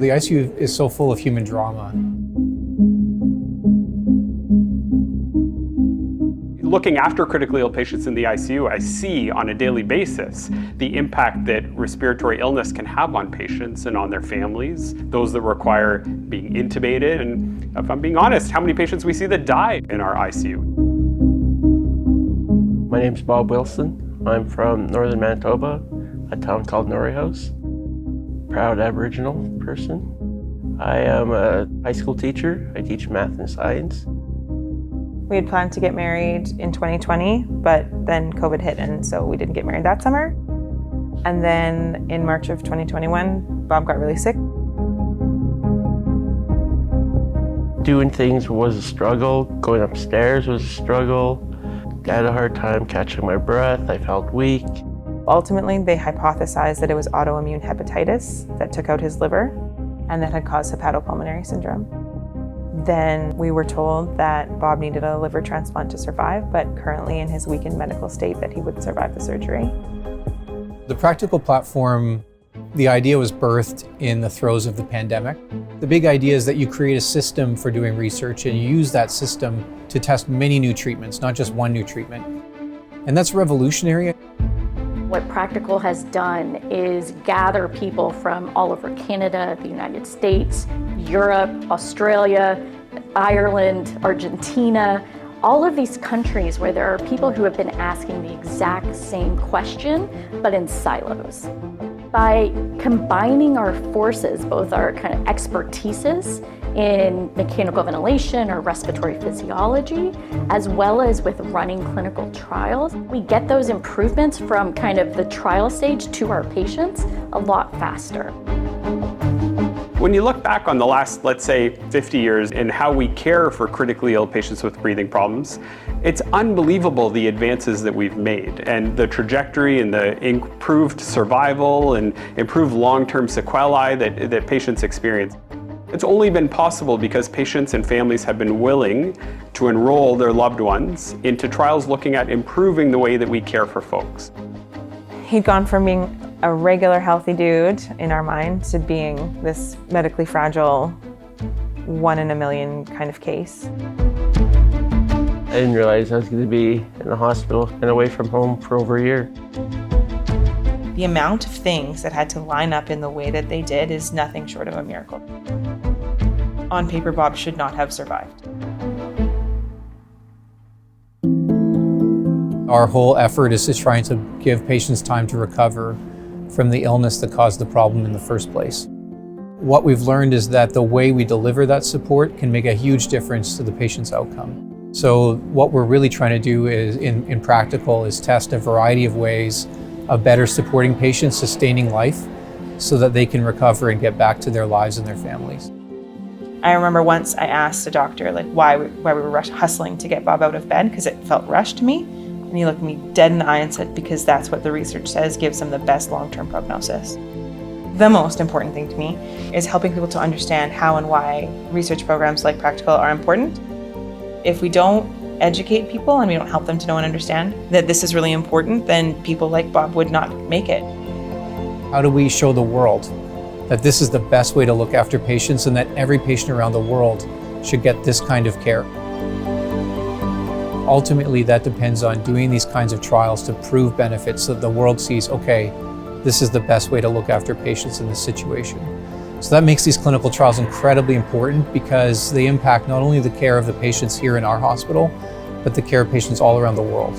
The ICU is so full of human drama. Looking after critically ill patients in the ICU, I see on a daily basis the impact that respiratory illness can have on patients and on their families, those that require being intubated, and if I'm being honest, how many patients we see that die in our ICU. My name's Bob Wilson. I'm from northern Manitoba, a town called Norrie House. Proud Aboriginal person. I am a high school teacher. I teach math and science. We had planned to get married in 2020, but then COVID hit, and so we didn't get married that summer. And then in March of 2021, Bob got really sick. Doing things was a struggle. Going upstairs was a struggle. I had a hard time catching my breath. I felt weak. Ultimately, they hypothesized that it was autoimmune hepatitis that took out his liver and that had caused hepatopulmonary syndrome. Then we were told that Bob needed a liver transplant to survive, but currently in his weakened medical state that he would survive the surgery. The practical platform, the idea was birthed in the throes of the pandemic. The big idea is that you create a system for doing research and you use that system to test many new treatments, not just one new treatment. And that's revolutionary. What Practical has done is gather people from all over Canada, the United States, Europe, Australia, Ireland, Argentina, all of these countries where there are people who have been asking the exact same question, but in silos. By combining our forces, both our kind of expertises in mechanical ventilation or respiratory physiology, as well as with running clinical trials, we get those improvements from kind of the trial stage to our patients a lot faster. When you look back on the last, let's say, 50 years and how we care for critically ill patients with breathing problems, it's unbelievable the advances that we've made and the trajectory and the improved survival and improved long-term sequelae that patients experience. It's only been possible because patients and families have been willing to enroll their loved ones into trials looking at improving the way that we care for folks. He'd gone from being a regular healthy dude in our mind to being this medically fragile, 1 in a million kind of case. I didn't realize I was going to be in the hospital and away from home for over a year. The amount of things that had to line up in the way that they did is nothing short of a miracle. On paper, Bob should not have survived. Our whole effort is just trying to give patients time to recover from the illness that caused the problem in the first place. What we've learned is that the way we deliver that support can make a huge difference to the patient's outcome. So what we're really trying to do is, in Practical, is test a variety of ways of better supporting patients, sustaining life, so that they can recover and get back to their lives and their families. I remember once I asked a doctor why we were hustling to get Bob out of bed because it felt rushed to me. And he looked me dead in the eye and said, because that's what the research says gives him the best long-term prognosis. The most important thing to me is helping people to understand how and why research programs like Practical are important. If we don't educate people and we don't help them to know and understand that this is really important, then people like Bob would not make it. How do we show the world that this is the best way to look after patients and that every patient around the world should get this kind of care? Ultimately, that depends on doing these kinds of trials to prove benefits so that the world sees, okay, this is the best way to look after patients in this situation. So that makes these clinical trials incredibly important because they impact not only the care of the patients here in our hospital, but the care of patients all around the world.